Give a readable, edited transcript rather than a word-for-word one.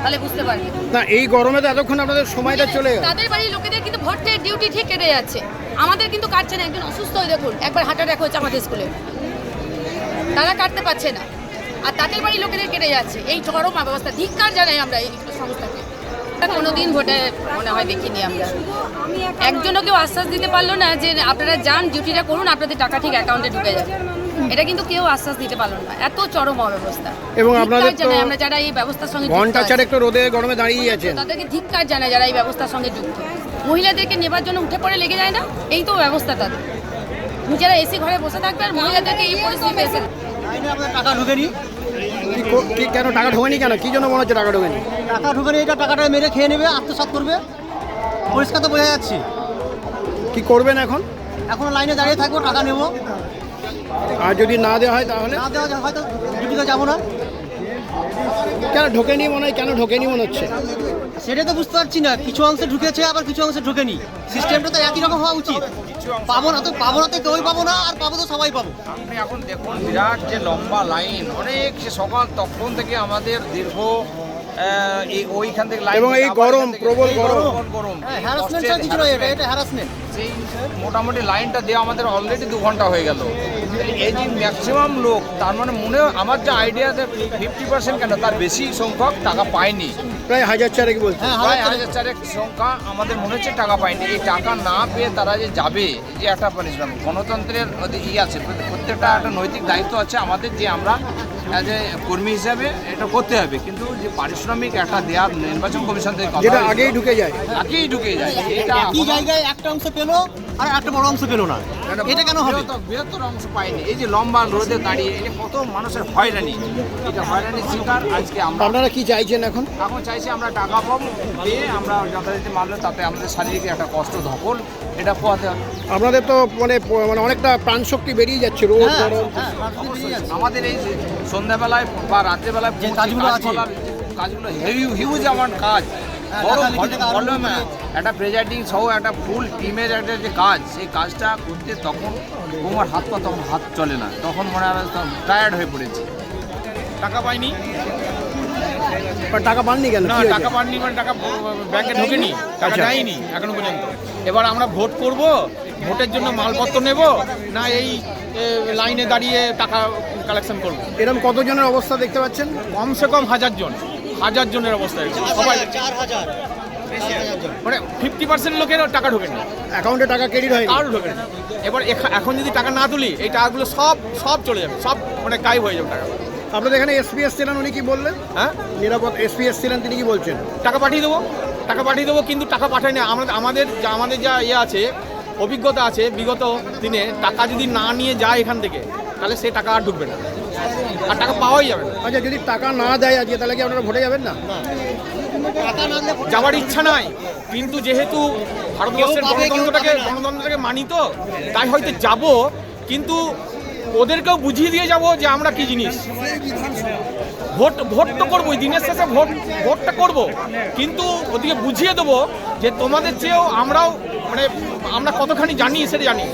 তাহলে বুঝতে পারবে। না এই গরমে তো এতক্ষণ আপনাদের সময়টা চলে গেল। তাদের বাড়ির লোকেদের কিন্তু ভোটের ডিউটি ঠিক কেটে যাচ্ছে, আমাদের কিন্তু কাটছে না। একজন অসুস্থ হয়ে দেখুন, একবার হার্ট অ্যাটাক হয়েছে আমাদের স্কুলে, তারা কাটতে পারছে না, আর তাদের বাড়ির লোকেদের কেটে যাচ্ছে। এই চরম অবস্থা, ধিক্কার জানাই আমরা এই সংস্থাকে। কোনোদিন ভোটে মনে হয় দেখিনি আমরা, একজনও কেউ আশ্বাস দিতে পারলো না যে আপনারা যান ডিউটিটা করুন, আপনাদের টাকা ঠিক অ্যাকাউন্টে ঢুকে যাবে। এটা কিন্তু কেউ আশ্বাস দিতে পারলো না, এত চরম অবস্থা। এবং আপনাদের তো আমরা যারা এই ব্যবস্থার সঙ্গে ঘন্টা চারেক তো রোদে গরমে দাঁড়িয়ে আছেন, তাদেরকে ধিক্কার জানায় যারা এই ব্যবস্থার সঙ্গে যুক্ত। মহিলাদেরকে নেবার জন্য উঠে পড়ে লেগে যায় না, এই তো ব্যবস্থা তাদের। নিজেরা এসি ঘরে বসে থাকবে আর মহিলাদেরকে এই পরিস্থিতি এসে টাকা ঢুকেনি। কেন টাকা ঢোকেনি? কেন কি জন্য মনে হচ্ছে টাকা ঢোকেনি? টাকা ঢুকেনি, এটা টাকাটা মেরে খেয়ে নেবে, আত্মসাৎ করবে, পরিষ্কার তো বোঝা যাচ্ছে। কি করবেন এখন? এখন লাইনে দাঁড়িয়ে থাকবো, টাকা নেবো। আর যদি না দেওয়া হয় তাহলে? না দেওয়া যায় হয়তো ডিউটিতে যাবো না। কেন ঢোকেনি মনে হয়? কেন ঢোকেনি মনে হচ্ছে? সেটা তো বুঝতে পারছি না, কিছু অংশে ঢুকেছে আবার কিছু অংশে ঢোকেনি। সিস্টেমটা তো একই রকম হওয়া উচিত। পাবো না তো কেউই পাবো না, আর পাবো তো সবাই পাবো। আপনি এখন দেখুন বিরাট যে লম্বা লাইন, অনেক সে সকাল তখন থেকে আমাদের দীর্ঘ ওইখান থেকে লাইন, এবং এই গরম, প্রবল গরম। হ্যারাসমেন্ট কিছু নয়, এটা হ্যারাসমেন্ট। সেই মোটামুটি লাইনটা দেওয়া আমাদের অলরেডি 2 ঘন্টা হয়ে গেল। এই যে ম্যাক্সিমাম লোক, তার মানে মনে আমার যে আইডিয়াতে 50% কেন তার বেশি সংখ্যক টাকা পায়নি। প্রায় 1004 বলছে। প্রায় 1004 সংখ্যা আমাদের মনে হচ্ছে টাকা পায়নি। এই টাকা না পেয়ে তারা যে যাবে, যে একটা পানিশমেন্ট, গণতন্ত্রের আছে, প্রত্যেকটা একটা নৈতিক দায়িত্ব আছে আমাদের, যে আমরা অ্যাজ এ কর্মী হিসাবে এটা করতে হবে। কিন্তু যে পারিশ্রমিক একটা দেওয়ার নির্বাচন কমিশন থেকে যেটা আগেই ঢুকে যায়, আগেই ঢুকে যায়, এটা একই জায়গায় একটা অংশ পেলো আর একটা বড় অংশ পেলো না, এটা কেন হবে? বৃহত্তর অংশ পায়নি। এই যে লম্বা রোদে দাঁড়িয়ে এটা কত মানুষের হয়রানি, এটা হয়রানির শিকার আজকে আমরা। আপনারা কি চাইছেন এখন? এখন চাইছি আমরা টাকা পাবো, পেয়ে আমরা যথারীতি মানলে তাতে আমাদের শারীরিক একটা কষ্ট ধকল এটা পোহাতে হবে। আপনাদের তো মানে অনেকটা প্রাণ শক্তি বেরিয়ে যাচ্ছে রোদ গরম। আমাদের এই যে সন্ধ্যাবেলায় বা রাত্রেবেলায় যে কাজগুলো আছে, কাজগুলো হিউজ আমার কাজ, বড় ভলিউমে একটা প্রেজাইডিং সহ একটা ফুল টিমের একটা যে কাজ, সেই কাজটা করতে তখন আমার তখন হাত চলে না, তখন মনে হয় টায়ার্ড হয়ে পড়েছি। টাকা পাইনি। টাকা পাননি কেন? না, টাকা পাননি মানে টাকা ব্যাংকে ঢোকেনি, টাকা যায়নি এখনো পর্যন্ত। এবার আমরা ভোট করব, ভোটের জন্য মালপত্র নেব না এই লাইনে দাঁড়িয়ে টাকা কালেকশন করব। এরকম কতজনের অবস্থা দেখতে পাচ্ছেন? কমসে কম 1000 জনের অবস্থা হয়েছে সবাই, 4000 মানে 50% লোকের টাকা ঢোকেনি, অ্যাকাউন্টে টাকা ক্রেডিট হয় কারো ঢোকেনি। এবার এখন যদি টাকা না তুলি, এই টাকাগুলো সব চলে যাবে, সব মানে গায়েব হয়ে যাবে টাকা। আপনাদের এখানে এসপিএস ছিলেন, উনি কি বললেন? হ্যাঁ, নিরাপদ এসপিএস ছিলেন, তিনি কি বলছেন? টাকা পাঠিয়ে দেবো, কিন্তু টাকা পাঠায় না। আমাদের যা আছে, অভিজ্ঞতা আছে বিগত দিনে, টাকা যদি না নিয়ে যায় এখান থেকে, তাহলে সে টাকা আর ঢুকবে না, আর টাকা পাওয়াই যাবে না। আচ্ছা, যদি টাকা না দেয় আজকে, তাহলে কি আপনারা ভোটে যাবেন না? যাওয়ার ইচ্ছা নাই, কিন্তু যেহেতু ভারতবর্ষের গণতন্ত্রটাকে মানি, তো তাই হয়তো যাব, কিন্তু ওদেরকেও বুঝিয়ে দিয়ে যাব যে আমরা কি জিনিস। ভোট তো করবোই, দিনের শেষে ভোটটা করব, কিন্তু ওদিকে বুঝিয়ে দেবো যে তোমাদের চেয়েও আমরা কতখানি জানি সেটা জানি।